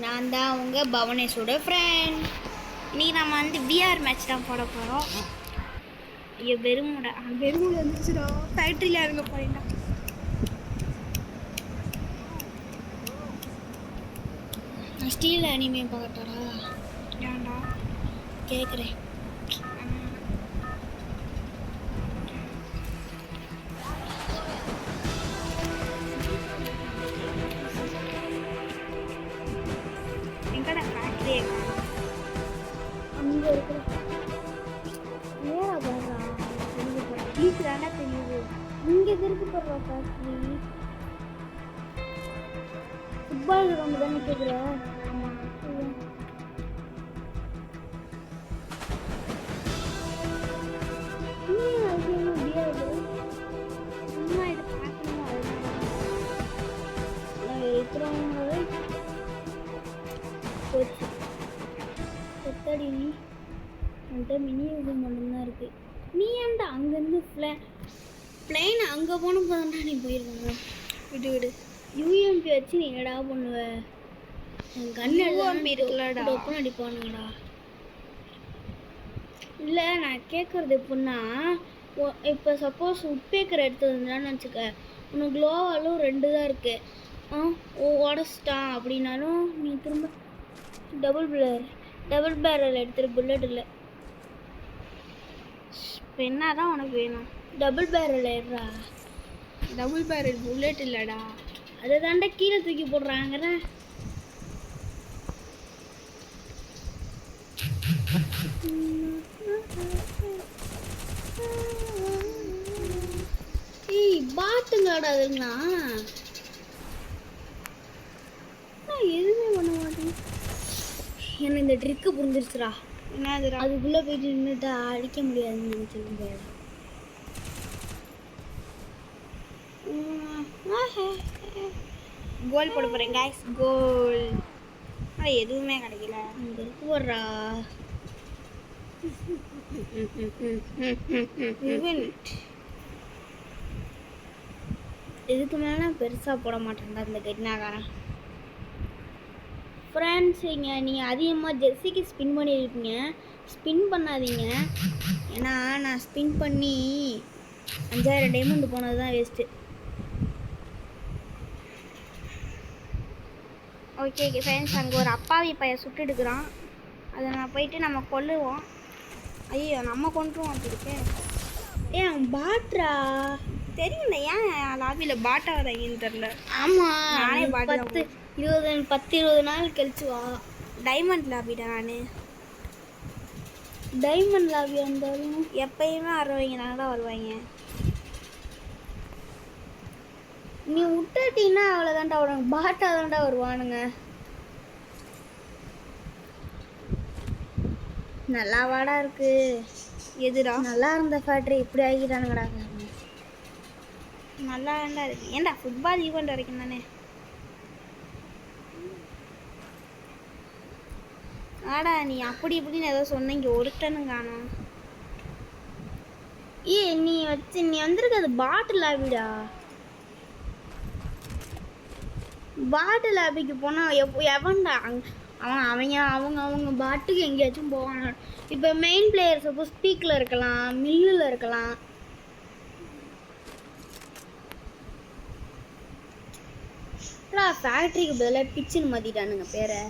நான் தான் உங்கள் பவனேஷோட ஃப்ரெண்ட். இன்றைக்கி நம்ம வந்து விஆர் மேட்ச் தான் போட போகிறோம். ஐயோ பெருமுடா வந்துச்சுடா. ஃபேக்ட்ரியில் இறங்க போறேன்டா. நான் ஸ்டீல் அனிமே பார்க்கட்டாடா? ஏன்டா கேட்குறேன். எங்கடா ஃபேக்ட்ரி? அங்கே இருக்கிற நேராக போடுறா. ப்ளீஸ் வேண்டா தெரியுது. இங்கே இருக்கு போடுறா ஃபேக்ட்ரி. ஃபுட்பால் கிரவுண்டு தானே கேட்குற? ஆமாம். கொத்தடி என்கிட்ட மினி இது மட்டும்தான் இருக்குது. நீ ஏன்டா அங்கேருந்து பிளைன் அங்கே போன போதான்டா நீ போயிருக்காங்க. விடு யூஎம்பி வச்சு நீ என்னடா பண்ணுவ? கண்ணு இருக்கலடா, ஒப்பன் அடிப்பானுங்கடா. இல்லை நான் கேட்குறது எப்படின்னா, இப்போ சப்போஸ் உட்பேக்கர் எடுத்து வந்தான்னு வச்சுக்க, உனக்கு க்ளோவாலும் 2 தான் இருக்குது. உடச்சிட்டான் அப்படின்னாலும் நீ திரும்ப டபுள் பேரல் எடுத்துரு. புல்லட் இல்லை. இப்போ என்ன தான் உனக்கு வேணும்? டபுள் பேரல் ஏறா. டபுள் பேரல் புல்லட் இல்லைடா. அதை தாண்டா கீழே தூக்கி போடுறாங்கிற. ஏய் பாட்டுங்கடா அதுங்களா. எதுவுமே பண்ண மாட்டேன். எனக்கு இந்த ட்ரிக்கு புரிஞ்சிருச்சுடா. என்னதுடா? அதுக்குள்ளே போயிட்டு நின்றுட்டா அடிக்க முடியாதுன்னு நினச்சிருந்தேன். கோல் போட போகிறேன் கைஸ். கோல். எதுவுமே கிடைக்கல. இங்கே இருக்கு போடுறா. இதுக்கு மேலே பெருசாக போட மாட்டேன்டா இந்த கெட்னாக்காரன். ஃப்ரெண்ட்ஸ், இங்கே நீங்கள் அதிகமாக ஜெர்சிக்கு ஸ்பின் பண்ணியிருப்பீங்க. ஸ்பின் பண்ணாதீங்க. ஏன்னா நான் ஸ்பின் பண்ணி 5000 டைமண்ட் போனது தான் வேஸ்ட்டு. ஓகே ஃப்ரெண்ட்ஸ், அங்கே ஒரு அப்பாவி பையன் சுட்டு எடுக்கிறான். அதை நான் போயிட்டு நம்ம கொல்லுவோம். ஐயோ நம்ம கொண்டுருவோம். அப்படி இருக்கு. ஏன் பாட்ரா தெரியும்ல. ஏன் லாபியில் பாட்டா வராங்கன்னு தெரில. ஆமாம், நானே பாட்டு 10-20 நாள் கழிச்சு வா. டைமண்ட் லாபிடா. நான் டைமண்ட் லாபி வந்தாலும் எப்பயுமே வருவாங்க தான் வருவாங்க. நீ விட்டுட்டீங்கன்னா அவ்வளோதான்டா வருவாங்க. பாட்டா தான்டா வருவானுங்க. நல்லா வாடா இருக்கு. எதுடா நல்லா இருந்த ஃபேக்ட்ரி இப்படி ஆகிட்டானுங்கடா. நல்லா தான்டா இருக்கு. ஏன்டா ஃபுட்பால் ஈவெண்ட் வரைக்கும் தானே. ஆடா நீ அப்படி இப்படின்னு ஏதோ சொன்னீங்க. ஒருத்தனும் காணும். நீ வந்திருக்கிறது பாட்டில் லாபிடா. பாட்டில் லாபிக்கு போனால் எவன்டா அவங்க பாட்டுக்கு எங்கேயாச்சும் போவாங்க. இப்போ மெயின் பிளேயர் சப்போஸ் ஸ்பீக்கில் இருக்கலாம், மில்லில் இருக்கலாம். ஃபேக்ட்ரிக்கு பதிலாக பிச்சுன்னு மாற்றிட்டானுங்க பேரை.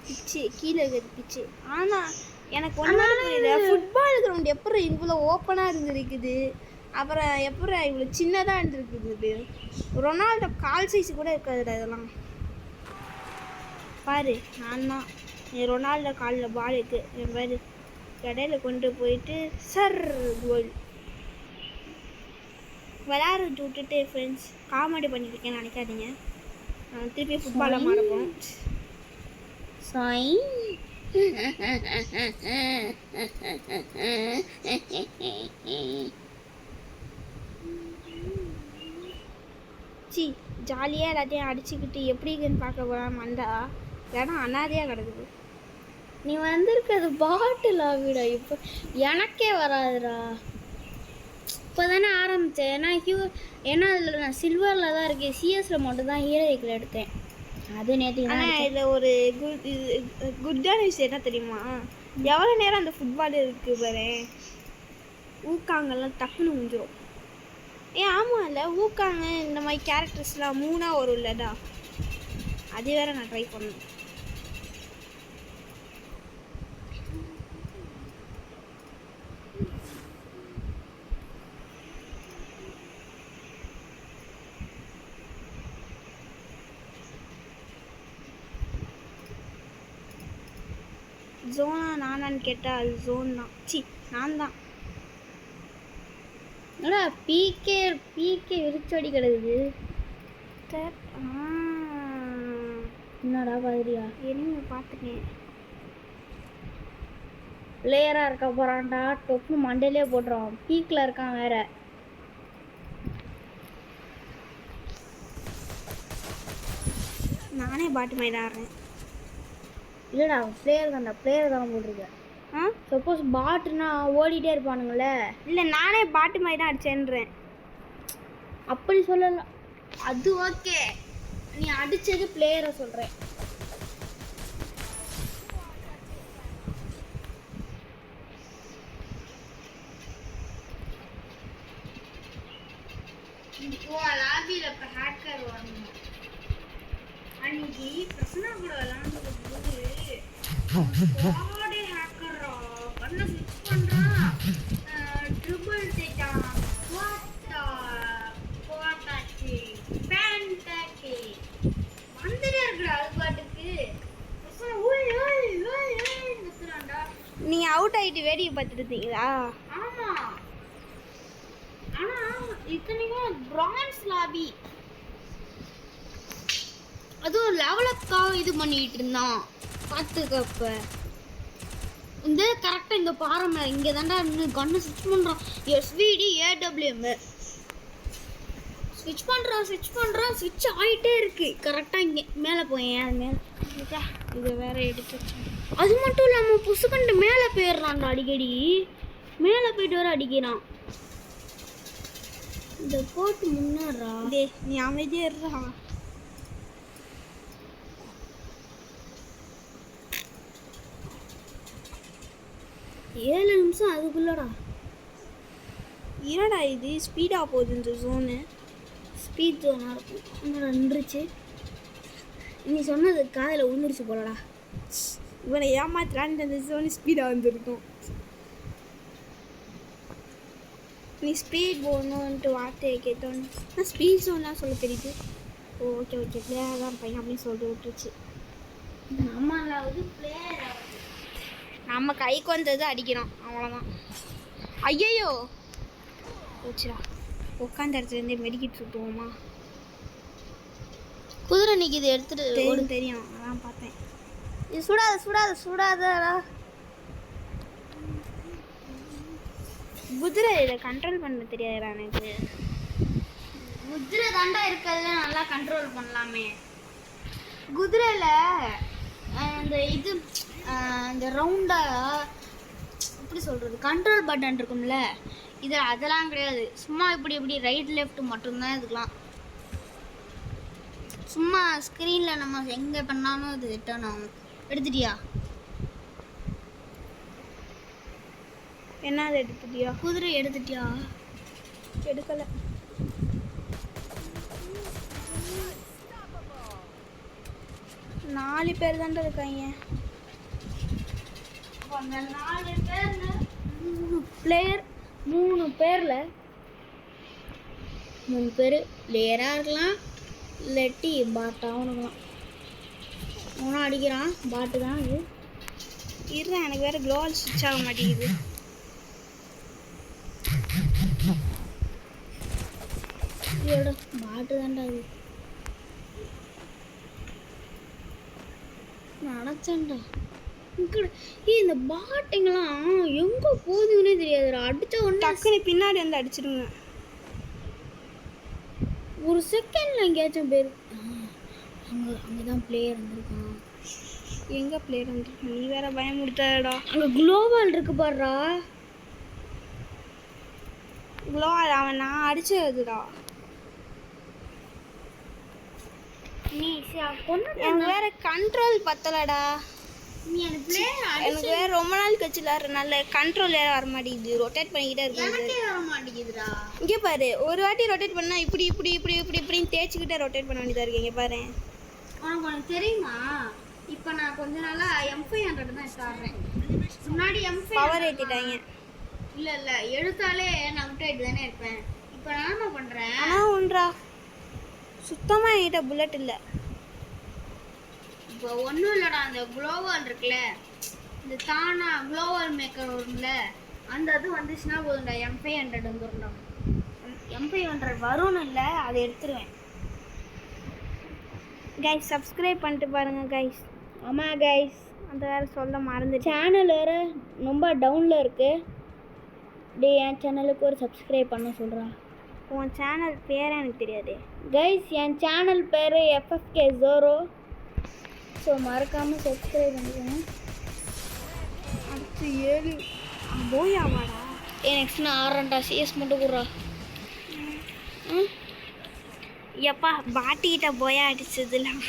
பிச்சு கீழே இருக்கிறது பிச்சு. ஆனால் எனக்கு ஒன்றும் புரியல. ஃபுட்பால் கிரவுண்ட் எப்படி இவ்வளோ ஓப்பனாக இருந்துருக்குது, அப்புறம் எப்படி இவ்வளோ சின்னதாக இருந்துருக்குது. ரொனால்டோ கால் சைஸு கூட இருக்காதுடா இதெல்லாம். பாரு, நான் தான் ரொனால்டோ காலில் பால் இருக்குது. என் பாரு கடையில் கொண்டு போயிட்டு சர் கோல் விளையாடுறது விட்டுட்டு ஃப்ரெண்ட்ஸ் காமெடி பண்ணியிருக்கேன்னு நினைக்காதீங்க. நான் திருப்பி ஃபுட்பாலை மாறப்போம். ஜாலியாக எல்லாத்தையும் அடிச்சுக்கிட்டு எப்படி இருக்குன்னு பார்க்க போகலாம் வந்தா இடம் அனாதையாக கிடக்குது. நீ வந்திருக்கிறது பாட்டில் ஆகிடா. இப்போ எனக்கே வராதுடா. இப்போ தானே ஆரம்பித்தேன். ஏன்னா அதில் நான் சில்வரில் தான் இருக்கேன். சிஎஸ்சில் மட்டும் தான் ஹீரோ வெஹிக்கிள் எடுத்தேன். அது நேற்று ஆனால் இதில் ஒரு குட்டான விஷயம் என்ன தெரியுமா, எவ்வளோ நேரம் அந்த ஃபுட்பால் இருக்குது பாரு, ஊக்காங்கெல்லாம் டக்குன்னு முடிஞ்சிடும். ஆமாம் இல்லை, ஊக்காங்க இந்த மாதிரி கேரக்டர்ஸ்லாம் 3 வரும் இல்லைடா, அது வேற நான் ட்ரை பண்ணேன். ஜோனா நானான்னு கேட்டால் அது ஜோன் தான். நான் தான். என்னடா பீக்கே விரிச்சடி கிடக்குது. என்னடா பாதிரியா என்ன பார்த்துக்கேன். பிளேயராக இருக்க போகிறான்டா, டொப்புன்னு மண்டையிலே போட்டுருவான். பீக்கில் இருக்கான் வேற. நானே பாட்டு மாதிரி ஆடுறேன். இல்லைடா பிளேயர் தான் போட்டிருக்கேன். சப்போஸ் பாட்டுனா ஓடிட்டே இருப்பானுங்களே. இல்லை நானே பாட்டு மாதிரி தான் அடிச்சேன்றேன். அப்படி சொல்லலாம், அது ஓகே. நீ அடித்தது பிளேயரை சொல்கிறேன். லாபியில் இப்போ ஹேக்கர் வரணும். அன்னைக்கு பிரசனா கூட விளாண்டுக்கும் போது ஹேக்கரா கண்ணை ஸ்விட்ச் பண்ணுறான், ட்ரிபிள் தேட்டான், போட்டாச்சு பேண்டாக்கி வந்துட்டே இருக்கிற அது பாட்டுக்கு. நீ அவுட் ஆகிட்டு வேடிக்கை பார்த்துட்டு இருந்தீங்களா? ஆமாம். ஆனால் இத்தனைக்கும் பிரான்ஸ் லாபி, அதுவும் லெவலப்காக இது பண்ணிட்டு இருந்தான் பார்த்துக்கப்ப. இந்த கரெக்டாக இந்த பாறை மேலே இங்கே தாண்டா இன்னும் கண்ணு ஸ்விட்ச் பண்ணுறான். எஸ்விடி ஏடபிள்யூஎம் ஸ்விட்ச் பண்ணுறான் ஸ்விட்ச் ஆகிட்டே இருக்கு. கரெக்டாக இங்கே மேலே போயேன். அது மேலே இதை வேற எடுத்து. அது மட்டும் இல்லாமல் புசுக்கண்டு மேலே போயிடுறான்டா, அடிக்கடி மேலே போயிட்டு வர அடிக்கிறான். இந்த போட்டு முன்னாடுறா. நீ அமைதியாக இருறா. ஏழு நிமிஷம் அதுக்குள்ளடா. என்னடா இது ஸ்பீடாக போகுது இந்த ஜோனு. ஸ்பீட் ஜோனாக இருக்கும். என்னடா நின்றுச்சு. நீ சொன்னது காதில் விழுந்துருச்சு போலடா. இவனை ஏமாத்துறான்னு அந்த ஜோனு ஸ்பீடாக வந்துருக்கும். நீ ஸ்பீட் போகணுன்ட்டு வார்த்தையை கேட்டோன்னு நான் ஸ்பீட் ஜோன்லாம் சொல்ல தெரியுது. ஓகே பிளேயர் தான் பையன் அப்படின்னு சொல்லிட்டு விட்டுருச்சு. நம்மளாவது பிளேயர் நம்ம கைக்கு வந்தது அடிக்கிறோம், அவ்வளோதான். ஐயோ போச்சுடா. உட்காந்த இடத்துலேருந்தே மெடிக்கிட்டு சுட்டுவோமா? குதிரை இன்னைக்கு இது எடுத்துட்டு தெரியும், அதான் பார்த்தேன். இது சுடாதடா. குதிரை இதை கண்ட்ரோல் பண்ண தெரியாதுடா எனக்கு. குதிரை தாண்டா இருக்கிறதுல நல்லா கண்ட்ரோல் பண்ணலாமே. குதிரையில் இந்த இது இந்த ரவுண்டாக எப்படி சொல்கிறது, கண்ட்ரோல் பட்டன் இருக்கும்ல, இது அதெல்லாம் கிடையாது. சும்மா இப்படி ரைட் லெஃப்ட் மட்டும்தான் இதுக்கெலாம். சும்மா ஸ்க்ரீனில் நம்ம எங்கே பண்ணாலும் இது டர்ன் ஆகும். எடுத்துட்டியா? என்னது எடுத்துட்டியா? குதிரை எடுத்துட்டியா? எடுக்கலை. நாலு பேர் தான்டா இருக்காங்க. அந்த 4 பேர்ல 3 பிளேயர், 3 பேரில் 3 பேர் பிளேயராக இருக்கலாம், இல்லாட்டி பாட்டாகவும் இருக்கலாம். மூணாக அடிக்கிறான், பாட்டு தான் இது. இருறேன், எனக்கு வேறு க்ளோவல் ஸ்விட்ச் ஆக மாட்டேங்குது. இதோட பாட்டு தான்டா இது. நினச்சேன்டா இந்த பாட்டிங்கெல்லாம் எங்கே போகுதுன்னே தெரியாதுடா. அடித்த உடனே டக்குன்னு பின்னாடி வந்து அடிச்சிடுங்க. ஒரு செகண்டில் எங்கேயாச்சும் பேர் அங்கே தான் பிளேயர் வந்திருக்கான். எங்கே பிளேயர் வந்திருக்கான்? நீ வேற பயமுடுத்தாடா. அங்கே குளோபல் இருக்கு பாடுறா. குளோபல் அவன் நான் அடிச்சதுடா. நீ கொண்டு எனக்கு வேற கண்ட்ரோல் பத்தலடா. நீ எனக்கு பிளே எனக்கு வேற ரொம்ப நாள் கழிச்சு விளாட்றதுனால கண்ட்ரோல் வேற வர மாட்டேங்குது. ரொட்டேட் பண்ணிக்கிட்டே இருக்கு. எனக்கே வர மாட்டேங்குதுடா. இங்கே பாரு, ஒரு வாட்டி ரொட்டேட் பண்ணா இப்படி இப்படி இப்படி இப்படி இப்படின்னு தேய்ச்சிக்கிட்டே ரொட்டேட் பண்ண வேண்டியதா இருக்கு. இங்கே பாரு, உனக்கு தெரியுமா, இப்போ நான் கொஞ்ச நாளா M500 தான் இப்போ ஆடுறேன். முன்னாடி M5 பவர் ஏற்றிட்டாங்க. இல்லை எழுத்தாலே நான் விட்டு தானே இருப்பேன். இப்போ நான் என்ன பண்ணுறேன், ஆனால் ஒன்றா சுத்தமாக என்கிட்ட புல்லட் இல்லை. இப்போ ஒன்றும் இல்லைடா, அந்த குளோவால் இருக்குல்ல, இந்த தானா குளோவால் மேக்கர் வரும்ல, அந்த இது வந்துச்சுன்னா போதும்டா, M500 வந்துடும்டா. M500 வரும்னு இல்லை, அதை எடுத்துருவேன். கைஸ் சப்ஸ்கிரைப் பண்ணிட்டு பாருங்க கைஸ். ஆமாம் கைஸ், அந்த வேறு சொல்ல மறந்துட்டேன். சேனல் வேறு ரொம்ப டவுனில் இருக்குது. டே என் சேனலுக்கு ஒரு சப்ஸ்கிரைப் பண்ண சொல்கிறா. உன் சேனல் பேரே எனக்கு தெரியாது கைஸ். என் சேனல் பேர் FFK Zoro. ஸோ மறக்காமல் சப்ஸ்கிரைப் பண்ணிக்கோங்க. அடுத்து 7 போயாமாடா. நெக்ஸ்ட் நான் ஆடுறேன்டா, CS மட்டும் கூடுறா. எப்பா பாட்டிக்கிட்ட போயா அடிச்சதுலாம்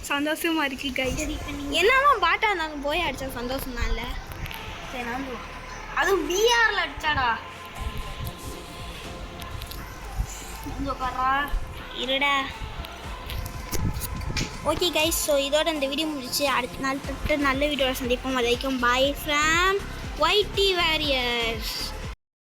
சந்தோஷமா இருக்கு கைஸ். என்னதான் பாட்டா இருந்தாலும் போயா அடிச்சா சந்தோஷம் தான் இல்லை? சரி நான் அதுவும் BRல அடிச்சாடா. இருடா. ஓகே கைஸ், ஸோ இதோட இந்த வீடியோ முடிச்சு அடுத்த நாள் தொட்டு நல்ல வீடியோவில் சந்திப்போம். அது வரைக்கும் பாய் ஃப்ரம் YT Warriors.